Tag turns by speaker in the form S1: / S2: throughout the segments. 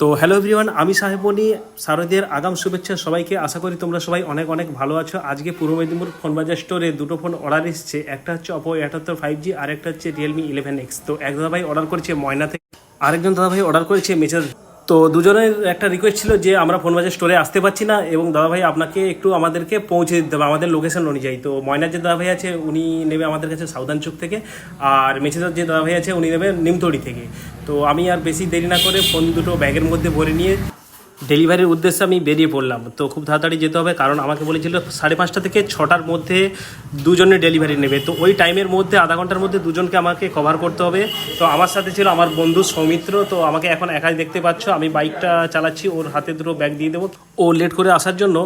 S1: তো hello everyone, আমি সাহেবমণি। শারদীয়ার আগাম শুভেচ্ছা সবাইকে। আশা করি তোমরা সবাই অনেক অনেক ভালো আছো। আজকে পূর্ব মেদিনীপুর ফোন বাজার স্টোরে দুটো ফোন অর্ডার এসেছে। একটা হচ্ছে অপো 78 5G আর একটা হচ্ছে রিয়েলমি 11X। তো এক দাদাভাই অর্ডার করেছে ময়না থেকে, আরেকজন দাদাভাই অর্ডার করেছে মেচের। তো দুজনের একটা রিকোয়েস্ট ছিল যে আমরা ফোন বাজার স্টোরে আসতে পারছি না এবং দাদাভাই আপনাকে একটু আমাদেরকে পৌঁছে দিতে হবে আমাদের লোকেশন অনুযায়ী। তো ময়নার যে দাদাভাই আছে উনি নেবে আমাদের কাছে সাউদান চুক থেকে, আর মেচেদার যে দাদাভাই আছে উনি নেবে নিমতড়ি থেকে। তো আমি আর বেশি দেরি না করে ফোন দুটো ব্যাগের মধ্যে ভরে নিয়ে ডেলিভারির উদ্দেশ্যে আমি বেরিয়ে পড়লাম। তো খুব তাড়াতাড়ি যেতে হবে, কারণ আমাকে বলেছিল 5:30 থেকে 6টার মধ্যে দুজনের ডেলিভারি নেবে। তো ওই টাইমের মধ্যে আধা ঘন্টার মধ্যে দুজনকে আমাকে কভার করতে হবে। তো আমার সাথে ছিল আমার বন্ধু সৌমিত্র। তো আমাকে এখন একাই দেখতে পাচ্ছ, আমি বাইকটা চালাচ্ছি, ওর হাতে দুটো ব্যাগ দিয়ে দেবো। ও লেট করে আসার জন্য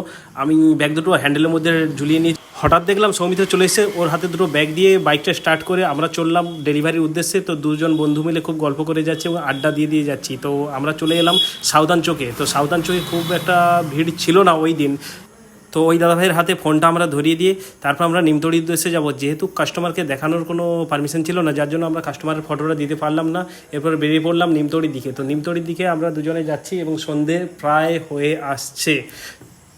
S1: আমি ব্যাগ দুটো হ্যান্ডেলের মধ্যে ঝুলিয়ে নিই। হঠাৎ দেখলাম সৌমিত্র চলে এসে, ওর হাতে দুটো ব্যাগ দিয়ে বাইকটা স্টার্ট করে আমরা চললাম ডেলিভারির উদ্দেশ্যে। তো দুজন বন্ধু মিলে খুব গল্প করে যাচ্ছে এবং আড্ডা দিয়ে যাচ্ছি। তো আমরা চলে এলাম সাউদান চোকে। তো সাউদান চোকে খুব একটা ভিড় ছিল না ওই দিন। তো ওই দাদাভাইয়ের হাতে ফোনটা আমরা ধরিয়ে দিয়ে তারপর আমরা নিমতড়ির উদ্দেশ্যে যাব। যেহেতু কাস্টমারকে দেখানোর কোনো পারমিশন ছিল না, যার জন্য আমরা কাস্টমারের ফটোটা দিতে পারলাম না। এরপর বেরিয়ে পড়লাম নিমতড়ির দিকে। তো নিমতড়ির দিকে আমরা দুজনে যাচ্ছি এবং সন্ধে প্রায় হয়ে আসছে।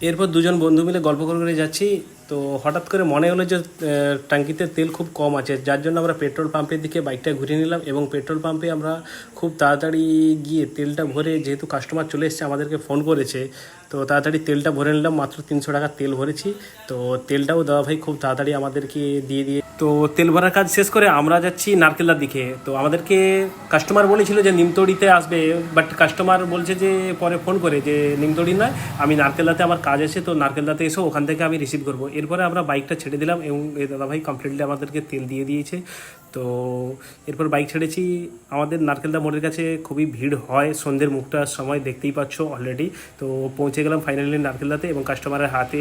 S1: এরপর দুজন বন্ধু মিলে গল্প করে যাচ্ছি। তো হঠাৎ করে মনে হলো যে ট্যাঙ্কিতে তেল খুব কম আছে, যার জন্য আমরা পেট্রোল পাম্পের দিকে বাইকটা ঘুরিয়ে নিলাম এবং পেট্রোল পাম্পে আমরা খুব তাড়াতাড়ি গিয়ে তেলটা ভরে, যেহেতু কাস্টমার চলে এসেছে আমাদেরকে ফোন করেছে, তো তাড়াতাড়ি তেলটা ভরে নিলাম। মাত্র 300 টাকার তেল ভরেছি। তো তেলটাও দাদাভাই খুব তাড়াতাড়ি আমাদেরকে দিয়ে তো তেল ভরার কাজ শেষ করে আমরা যাচ্ছি নারকেলদার দিকে। তো আমাদেরকে কাস্টমার বলেছিল যে নিমতড়িতে আসবে, বাট কাস্টমার বলছে যে পরে ফোন করে যে নিমতড়ি নয়, আমি নারকেলদাতে আমার কাজ আছে, তো নারকেলদাতে এসো, ওখান থেকে আমি রিসিভ করবো। এরপরে আমরা বাইকটা ছেড়ে দিলাম এবং এই দাদাভাই কমপ্লিটলি আমাদেরকে তেল দিয়ে দিয়েছে। তো এরপর বাইক ছেড়েছি। আমাদের নারকেলদা মোড়ের কাছে খুবই ভিড় হয় সন্ধ্যের মুখটার সময়, দেখতেই পাচ্ছ অলরেডি। তো পৌঁছে গেলাম ফাইনালি নারকেলদাতে এবং কাস্টমারের হাতে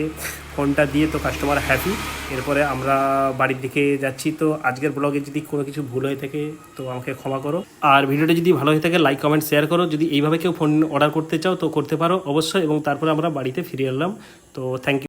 S1: ফোনটা দিয়ে তো কাস্টমার হ্যাপি। এরপরে আমরা বাড়ির দিকে যাচ্ছি। তো আজকের ব্লগে যদি কোনো কিছু ভুল হয়ে থাকে তো আমাকে ক্ষমা করো, আর ভিডিওটা যদি ভালো হয়ে থাকে লাইক কমেন্ট শেয়ার করো। যদি এইভাবে কেউ ফোন অর্ডার করতে চাও তো করতে পারো অবশ্যই। এবং তারপরে আমরা বাড়িতে ফিরে এলাম। তো থ্যাংক ইউ।